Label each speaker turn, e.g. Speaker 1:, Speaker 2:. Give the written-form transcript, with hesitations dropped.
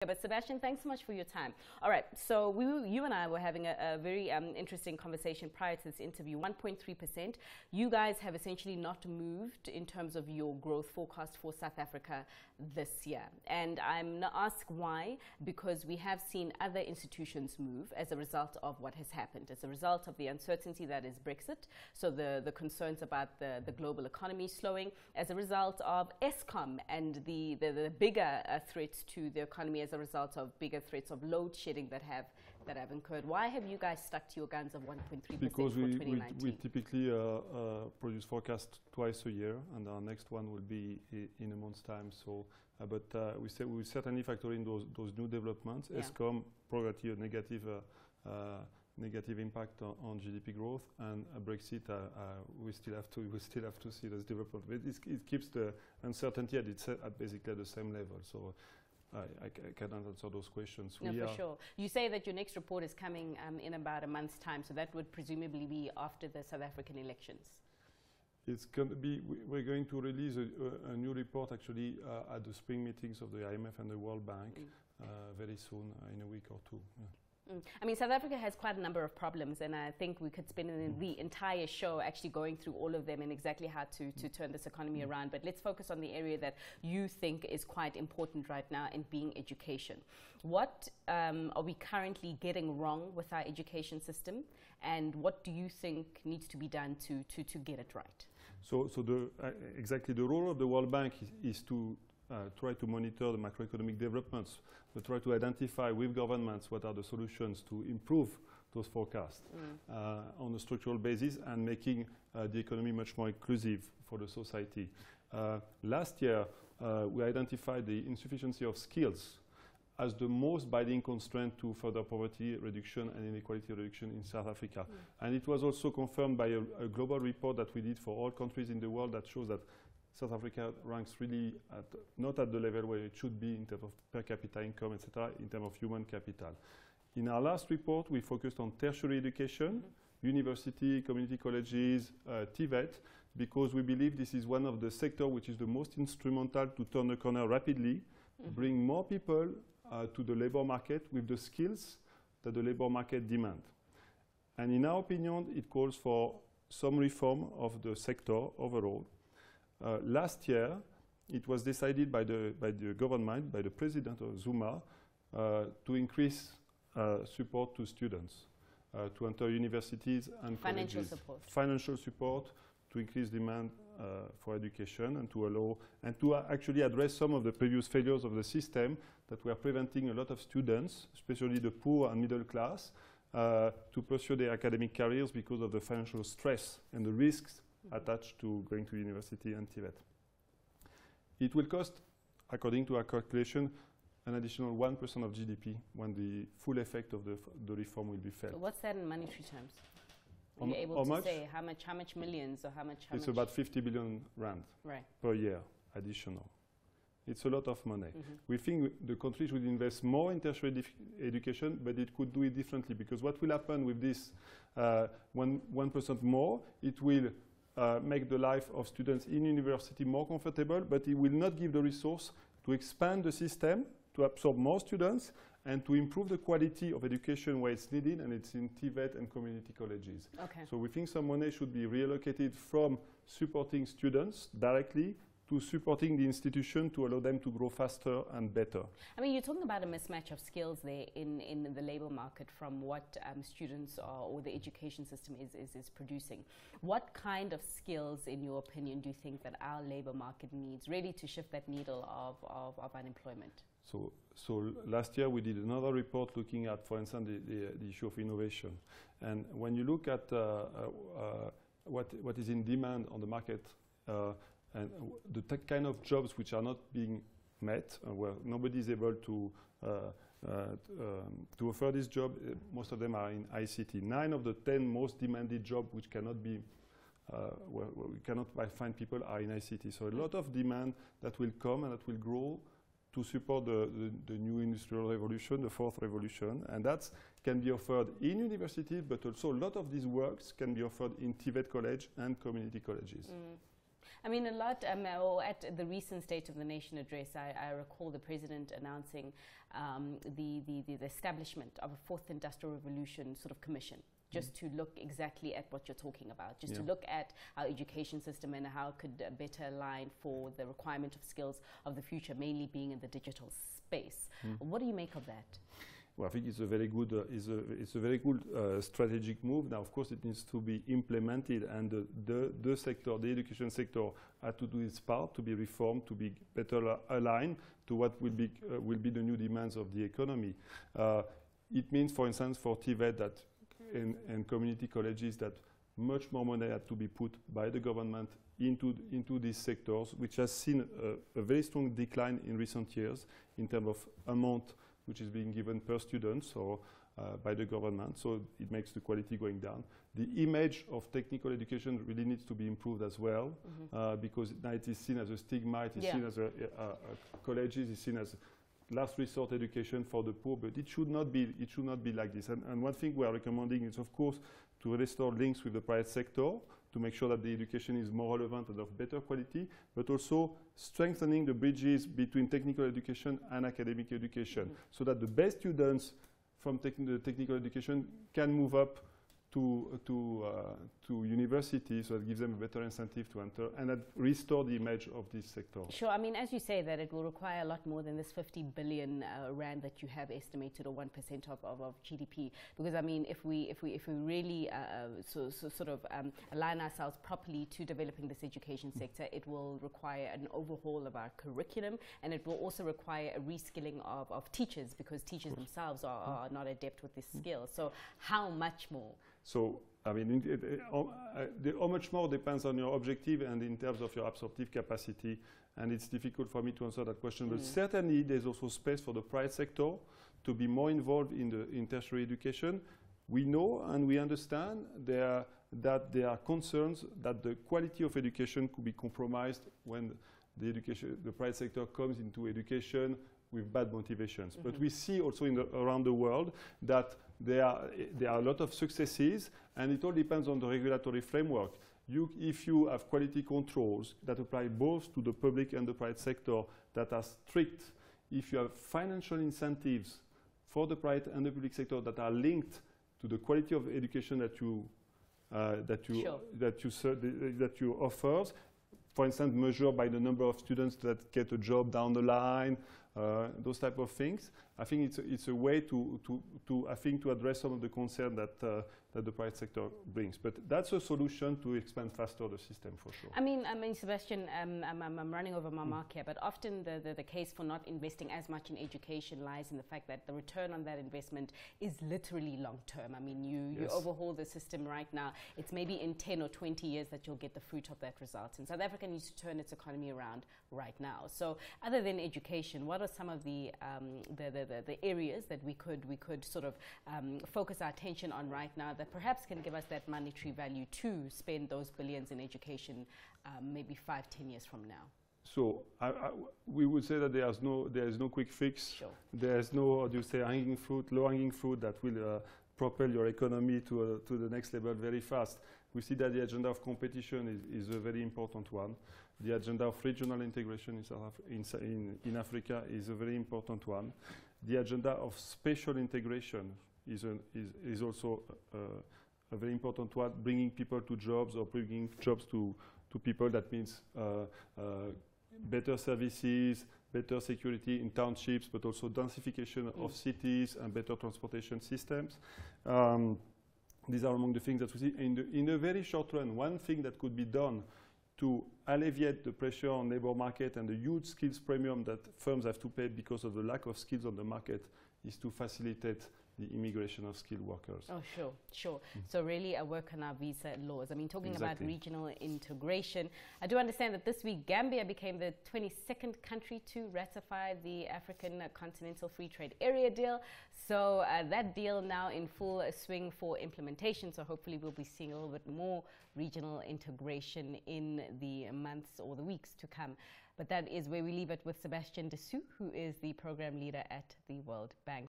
Speaker 1: But Sebastien, thanks so much for your time. All right, so you and I were having a very interesting conversation prior to this interview. 1.3%. You guys have essentially not moved in terms of your growth forecast for South Africa this year. And I'm going to ask why, because we have seen other institutions move as a result of what has happened, as a result of the uncertainty that is Brexit, so the concerns about the global economy slowing, as a result of Eskom and the bigger threats to the economy as a result of bigger threats of load shedding that have incurred. Why have you guys stuck to your guns of 1.3%
Speaker 2: because
Speaker 1: for 2019?
Speaker 2: we typically produce forecast twice a year, and our next one will be in a month's time. So, but we will certainly factor in those new developments. Yeah. Eskom probably a negative impact on GDP growth, and Brexit we still have to see this development. But it keeps the uncertainty at basically the same level. So. I cannot answer those questions.
Speaker 1: No, for sure. You say that your next report is coming in about a month's time, so that would presumably be after the South African elections.
Speaker 2: It's going to be. We're going to release a new report actually at the spring meetings of the IMF and the World Bank very soon, in a week or two. Yeah.
Speaker 1: I mean, South Africa has quite a number of problems, and I think we could spend the entire show actually going through all of them and exactly how to turn this economy around. But let's focus on the area that you think is quite important right now, in being education. What are we currently getting wrong with our education system, and what do you think needs to be done to get it right? So
Speaker 2: exactly the role of the World Bank is to try to monitor the macroeconomic developments, but try to identify with governments what are the solutions to improve those forecasts on a structural basis, and making the economy much more inclusive for the society. Last year, we identified the insufficiency of skills as the most binding constraint to further poverty reduction and inequality reduction in South Africa. And it was also confirmed by a global report that we did for all countries in the world that shows that South Africa ranks really not at the level where it should be in terms of per capita income, etc., in terms of human capital. In our last report, we focused on tertiary education, university, community colleges, TVET, because we believe this is one of the sectors which is the most instrumental to turn the corner rapidly, bring more people to the labor market with the skills that the labor market demands. And in our opinion, it calls for some reform of the sector overall. Last year, it was decided by the government, by the president of Zuma, to increase support to students to enter universities and colleges. Financial support to increase demand for education, and to allow and to actually address some of the previous failures of the system that were preventing a lot of students, especially the poor and middle class, to pursue their academic careers because of the financial stress and the risks attached to going to university and TVET. It will cost, according to our calculation, an additional 1% of GDP when the full effect of the reform will be felt.
Speaker 1: So what's that in monetary terms? Are you able to say how much millions, or how much?
Speaker 2: It's about 50 billion rand per year additional. It's a lot of money. We think the country should invest more in tertiary education, but it could do it differently, because what will happen with this 1% more, it will make the life of students in university more comfortable, but it will not give the resource to expand the system, to absorb more students, and to improve the quality of education where it's needed, and it's in TVET and community colleges. Okay. So we think some money should be reallocated from supporting students directly to supporting the institution to allow them to grow faster and better.
Speaker 1: I mean, you're talking about a mismatch of skills there in the labor market from what students are, or the education system is producing. What kind of skills, in your opinion, do you think that our labor market needs really to shift that needle of unemployment?
Speaker 2: So last year we did another report looking at, for instance, the issue of innovation. And when you look at what is in demand on the market, and the kind of jobs which are not being met, where nobody is able to offer this job, most of them are in ICT. 9 of the 10 most demanded jobs which cannot be, where we cannot find people, are in ICT. So a lot of demand that will come and that will grow to support the new industrial revolution, the fourth revolution, and that can be offered in universities, but also a lot of these works can be offered in TVET college and community colleges.
Speaker 1: I mean, a lot, at the recent State of the Nation address, I recall the President announcing the establishment of a fourth industrial revolution sort of commission, just to look exactly at what you're talking about, just to look at our education system and how it could better align for the requirement of skills of the future, mainly being in the digital space. What do you make of that?
Speaker 2: Well, I think it's a very good, it's a very good strategic move. Now, of course, it needs to be implemented, and the sector, the education sector, had to do its part to be reformed, to be better aligned to what will be the new demands of the economy. It means, for instance, for TVET that and community colleges, that much more money had to be put by the government into these sectors, which has seen a very strong decline in recent years in terms of amount which is being given per student or by the government. So it makes the quality going down. The image of technical education really needs to be improved as well, because now it is seen as a stigma, it is seen as colleges is seen as last resort education for the poor, but it should not be like this. And one thing we are recommending is, of course, to restore links with the private sector to make sure that the education is more relevant and of better quality, but also strengthening the bridges between technical education and academic education, so that the best students from the technical education can move up to university, so it gives them a better incentive to enter and that restore the image of this sector.
Speaker 1: Sure. I mean, as you say, that it will require a lot more than this 50 billion rand that you have estimated, or 1% of GDP. Because I mean, if we really sort of align ourselves properly to developing this education sector, it will require an overhaul of our curriculum, and it will also require a reskilling of teachers, because teachers themselves are not adept with this skill. So how much more?
Speaker 2: So, I mean, how much more depends on your objective and in terms of your absorptive capacity, and it's difficult for me to answer that question. But certainly, there's also space for the private sector to be more involved in tertiary education. We know and we understand that there are concerns that the quality of education could be compromised when the private sector comes into education with bad motivations. But we see also around the world that there are a lot of successes, and it all depends on the regulatory framework. If you have quality controls that apply both to the public and the private sector that are strict, if you have financial incentives for the private and the public sector that are linked to the quality of education that you offers, for instance, measured by the number of students that get a job down the line, those type of things. I think it's a way to address some of the concerns that the private sector brings. But that's a solution to expand faster the system, for sure.
Speaker 1: I mean, Sebastien, I'm running over my mark here, but often the case for not investing as much in education lies in the fact that the return on that investment is literally long term. I mean, you overhaul the system right now. It's maybe in 10 or 20 years that you'll get the fruit of that result. And South Africa needs to turn its economy around right now. So other than education, what are some of the areas that we could sort of focus our attention on right now that perhaps can give us that monetary value to spend those billions in education maybe 5-10 years from now?
Speaker 2: So we would say that there is no quick fix.
Speaker 1: Sure.
Speaker 2: There is no, how do you say, low-hanging fruit that will propel your economy to the next level very fast. We see that the agenda of competition is a very important one. The agenda of regional integration in Africa is a very important one. The agenda of spatial integration is also a very important one, bringing people to jobs or bringing jobs to people. That means better services, better security in townships, but also densification of cities and better transportation systems. These are among the things that we see. In the very short run, one thing that could be done to alleviate the pressure on labor market and the huge skills premium that firms have to pay because of the lack of skills on the market is to facilitate the immigration of skilled workers.
Speaker 1: Oh, sure. So really a work on our visa laws. I mean, talking about regional integration, I do understand that this week Gambia became the 22nd country to ratify the African Continental Free Trade Area deal. So that deal now in full swing for implementation. So hopefully we'll be seeing a little bit more regional integration in the months or the weeks to come. But that is where we leave it with Sebastien Dessus, who is the program leader at the World Bank.